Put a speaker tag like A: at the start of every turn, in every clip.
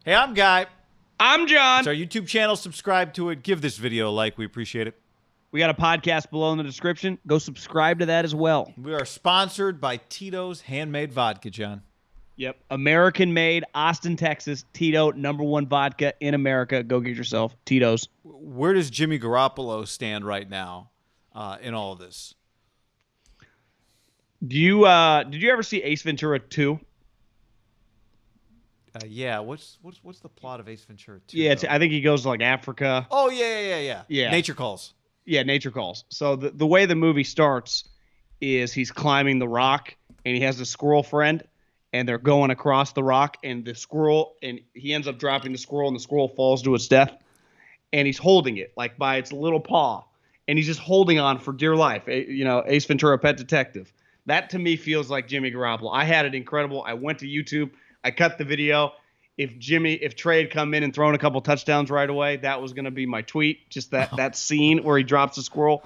A: Hey, I'm Guy.
B: I'm John.
A: It's our YouTube channel. Subscribe to it. Give this video a like. We appreciate it.
B: We got a podcast below in the description. Go subscribe to that as well.
A: We are sponsored by Tito's Handmade Vodka, John.
B: Yep. American-made, Austin, Texas. Tito, #1 vodka in America. Go get yourself Tito's.
A: Where does Jimmy Garoppolo stand right now in all of this?
B: Did you ever see Ace Ventura 2?
A: Yeah. What's the plot of Ace Ventura 2?
B: Yeah, I think he goes to like Africa.
A: Oh, yeah. Nature Calls.
B: Yeah, Nature Calls. So the way the movie starts is he's climbing the rock and he has a squirrel friend and they're going across the rock and he ends up dropping the squirrel and the squirrel falls to its death and he's holding it like by its little paw and he's just holding on for dear life. Ace Ventura, Pet Detective. That to me feels like Jimmy Garoppolo. I had it incredible. I went to YouTube. I cut the video. If Trey had come in and thrown a couple touchdowns right away, that was going to be my tweet. Just that scene where he drops the squirrel.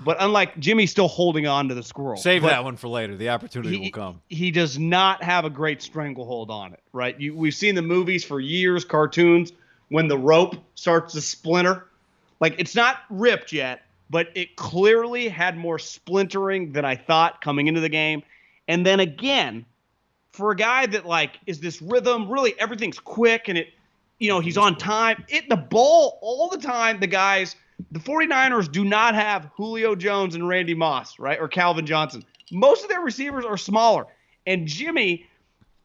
B: But unlike Jimmy still holding on to the squirrel.
A: Save that one for later. The opportunity will come.
B: He does not have a great stranglehold on it, right? We've seen the movies for years, cartoons, when the rope starts to splinter. Like, it's not ripped yet, but it clearly had more splintering than I thought coming into the game. And then again, for a guy that like is this rhythm, really everything's quick and he's on time. The ball all the time. The 49ers do not have Julio Jones and Randy Moss, right? Or Calvin Johnson. Most of their receivers are smaller. And Jimmy,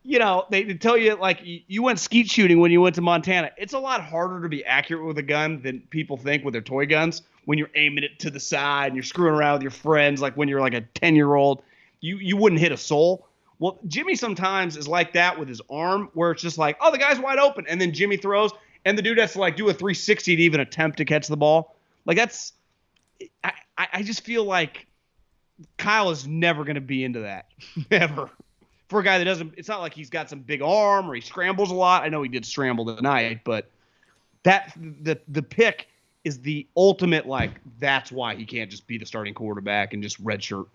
B: they tell you like you went skeet shooting when you went to Montana. It's a lot harder to be accurate with a gun than people think with their toy guns when you're aiming it to the side and you're screwing around with your friends like when you're like a 10-year-old. You wouldn't hit a soul. Well, Jimmy sometimes is like that with his arm where it's just like, oh, the guy's wide open. And then Jimmy throws and the dude has to like do a 360 to even attempt to catch the ball. Like I just feel like Kyle is never going to be into that. Never. For a guy that it's not like he's got some big arm or he scrambles a lot. I know he did scramble tonight, but the pick is the ultimate, like, that's why he can't just be the starting quarterback and just redshirt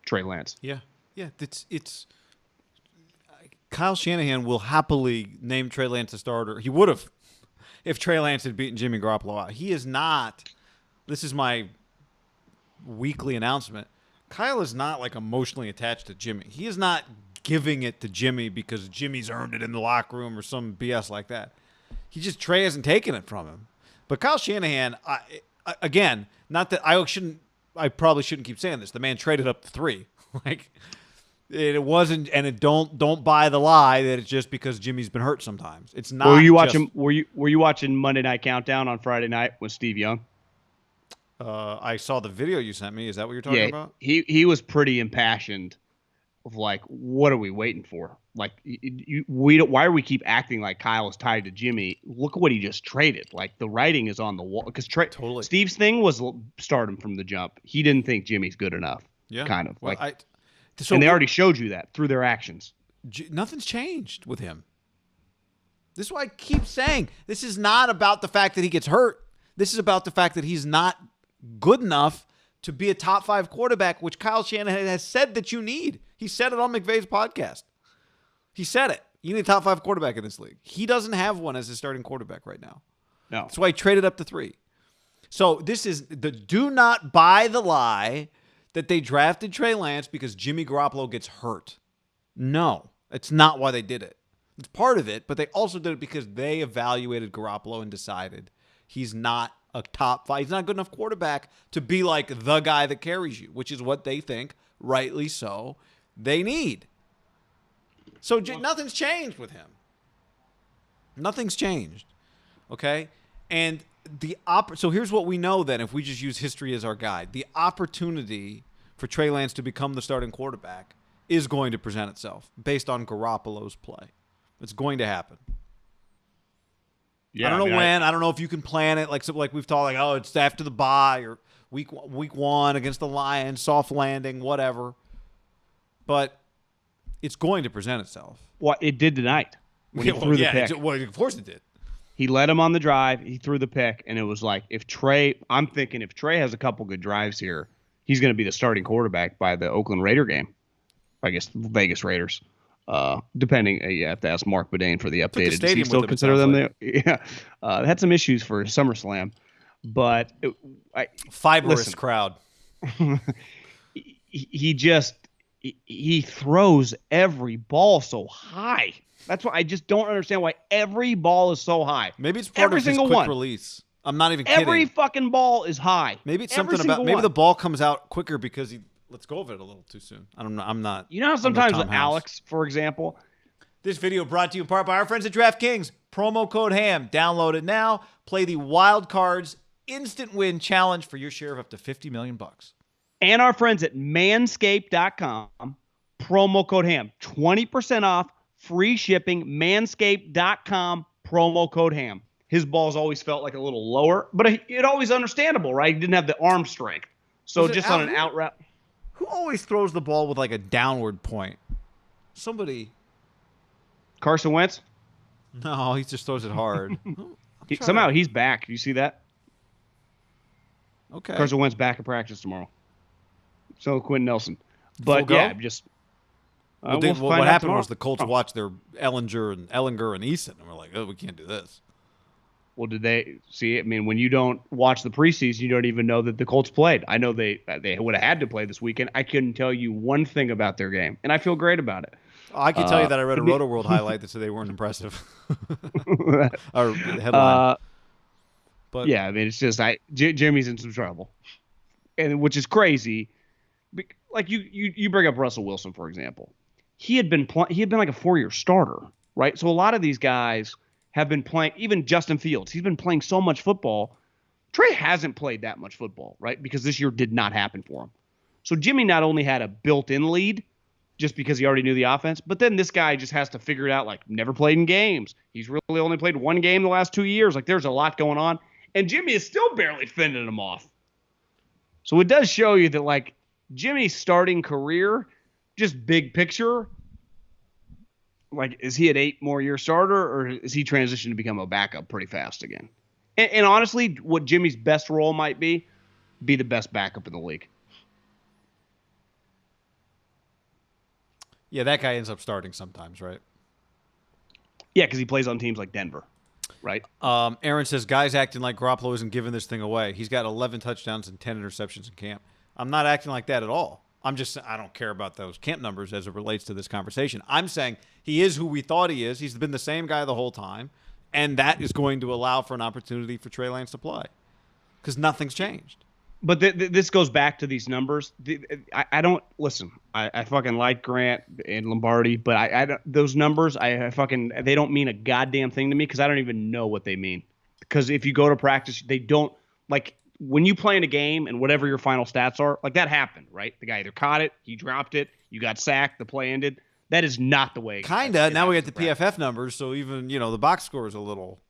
B: Trey Lance.
A: Yeah. Yeah, it's Kyle Shanahan will happily name Trey Lance a starter. He would have if Trey Lance had beaten Jimmy Garoppolo out. He is not. This is my weekly announcement. Kyle is not like emotionally attached to Jimmy. He is not giving it to Jimmy because Jimmy's earned it in the locker room or some BS like that. Trey hasn't taken it from him. But Kyle Shanahan, again, not that I probably shouldn't keep saying this. The man traded up to 3. Like. It wasn't, and don't buy the lie that it's just because Jimmy's been hurt sometimes. It's not.
B: Were you watching Monday Night Countdown on Friday night with Steve Young?
A: I saw the video you sent me. Is that what you're talking about?
B: He was pretty impassioned of like, what are we waiting for? Like, why are we keep acting like Kyle is tied to Jimmy? Look at what he just traded. Like, the writing is on the wall because
A: totally.
B: Steve's thing was start him from the jump. He didn't think Jimmy's good enough. Yeah, kind of like. And they already showed you that through their actions.
A: Nothing's changed with him. This is why I keep saying this is not about the fact that he gets hurt. This is about the fact that he's not good enough to be a top 5 quarterback, which Kyle Shanahan has said that you need. He said it on McVay's podcast. He said it. You need a top 5 quarterback in this league. He doesn't have one as his starting quarterback right now.
B: No.
A: That's why he traded up to 3. So this is do not buy the lie that they drafted Trey Lance because Jimmy Garoppolo gets hurt. No, it's not why they did it. It's part of it, but they also did it because they evaluated Garoppolo and decided he's not a top 5. He's not a good enough quarterback to be like the guy that carries you, which is what they think, rightly so, they need. So nothing's changed with him. Nothing's changed. Okay? And so here's what we know then, if we just use history as our guide. The opportunity for Trey Lance to become the starting quarterback is going to present itself based on Garoppolo's play. It's going to happen. Yeah, I don't know when. I don't know if you can plan it like we've talked, like, oh, it's after the bye or week 1 against the Lions, soft landing, whatever. But it's going to present itself.
B: Well, it did tonight when he threw the pick.
A: Of course it did.
B: He led him on the drive. He threw the pick, and it was like I'm thinking if Trey has a couple good drives here, he's going to be the starting quarterback by the Oakland Raider game. I guess Vegas Raiders. Depending, you have to ask Mark Bedane for the
A: Took the
B: updated. Does he
A: stadium
B: still
A: with him, it
B: consider
A: sounds
B: them
A: like.
B: there? Yeah, they had some issues for SummerSlam, but
A: Fibrous
B: listen,
A: crowd.
B: he just he throws every ball so high. That's why I just don't understand why every ball is so high.
A: Maybe it's part
B: Every
A: of his
B: single
A: quick
B: one.
A: release. I'm not even
B: Every
A: kidding.
B: fucking ball is high.
A: Maybe it's
B: Every
A: something about
B: single
A: maybe
B: one.
A: the ball comes out quicker because he lets go of it a little too soon. I don't know. I'm not.
B: You know how
A: I'm no
B: sometimes
A: Tom
B: with
A: House.
B: Alex, for example,
A: This video brought to you in part by our friends at DraftKings. Promo code HAM. Download it now. Play the Wild Cards Instant Win Challenge for your share of up to $50 million.
B: and our friends at manscaped.com, promo code HAM, 20% off, free shipping, manscaped.com, promo code HAM. His balls always felt like a little lower, but it always understandable, right? He didn't have the arm strength. So
A: Was it
B: just
A: out
B: on an
A: here?
B: out route.
A: Who always throws the ball with like a downward point? Somebody.
B: Carson Wentz,
A: No, he just throws it hard.
B: somehow he's back. You see that?
A: Okay.
B: Carson Wentz back in practice tomorrow. So Quentin Nelson. But
A: Full go?
B: yeah, just
A: Well,
B: we'll
A: what
B: find out
A: happened
B: tomorrow.
A: was the Colts watched their Ellinger and Eason, and we're like, oh, we can't do this.
B: Well, did they see? I mean, when you don't watch the preseason, you don't even know that the Colts played. I know they would have had to play this weekekend. I couldn't tell you one thing about their game, and I feel great about it.
A: I can tell you that I read a Roto World highlight that said they weren't impressive. Or headline. But
B: Yeah, I mean, it's just Jimmy's in some trouble, and which is crazy. Like you bring up Russell Wilson, for example. He had been like a 4-year starter, right? So a lot of these guys have been playing. Even Justin Fields, he's been playing so much football. Trey hasn't played that much football, right? Because this year did not happen for him. So Jimmy not only had a built-in lead, just because he already knew the offense, but then this guy just has to figure it out. Like, never played in games. He's really only played one game the last 2 years. Like, there's a lot going on, and Jimmy is still barely fending him off. So it does show you that, like, Jimmy's starting career, just big picture, like, is he an 8 more year starter, or is he transitioned to become a backup pretty fast again? And honestly, what Jimmy's best role might be the best backup in the league.
A: yeah, that guy ends up starting sometimes, right?
B: Yeah, because he plays on teams like Denver, right?
A: Aaron says, guys acting like Garoppolo isn't giving this thing away. He's got 11 touchdowns and 10 interceptions in camp. I'm not acting like that at all. I don't care about those camp numbers as it relates to this conversation. I'm saying he is who we thought he is. He's been the same guy the whole time, and that is going to allow for an opportunity for Trey Lance to play because nothing's changed.
B: But this goes back to these numbers. I don't listen. I fucking like Grant and Lombardi, but I don't, those numbers they don't mean a goddamn thing to me because I don't even know what they mean. Because if you go to practice, they don't like when you play in a game and whatever your final stats are, like that happened, right? The guy either caught it, he dropped it, you got sacked, the play ended. That is not the way.
A: Kinda. Now we get the PFF numbers, so even the box score is a little.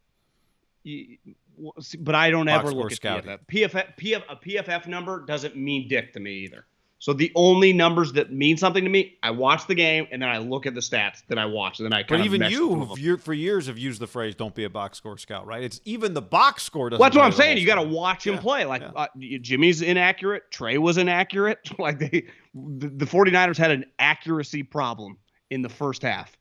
B: But I don't ever look at
A: scouting.
B: PFF. A PFF number doesn't mean dick to me either. So the only numbers that mean something to me, I watch the game and then I look at the stats that I watch, and then I kind
A: But
B: of.
A: even you, for years, have used the phrase "don't be a box score scout," right? It's even the box score doesn't.
B: Well, that's what I'm
A: play the
B: saying.
A: whole
B: You got to
A: story.
B: watch him play. Like Jimmy's inaccurate. Trey was inaccurate. Like the 49ers had an accuracy problem in the first half,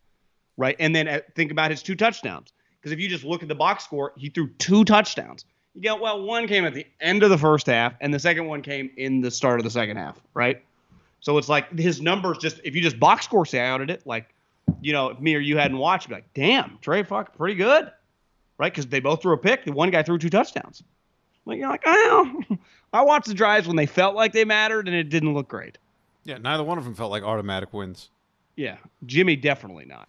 B: right? And then think about his 2 touchdowns. Because if you just look at the box score, he threw 2 touchdowns. You go, well, one came at the end of the first half, and the second one came in the start of the second half, right? So it's like his numbers if you just box score scouted it, like, if me or you hadn't watched, you'd be like, damn, Trey, pretty good, right? Because they both threw a pick. The one guy threw 2 touchdowns. Like, you're like, oh, I watched the drives when they felt like they mattered, and it didn't look great.
A: Yeah, neither one of them felt like automatic wins.
B: Yeah, Jimmy definitely not.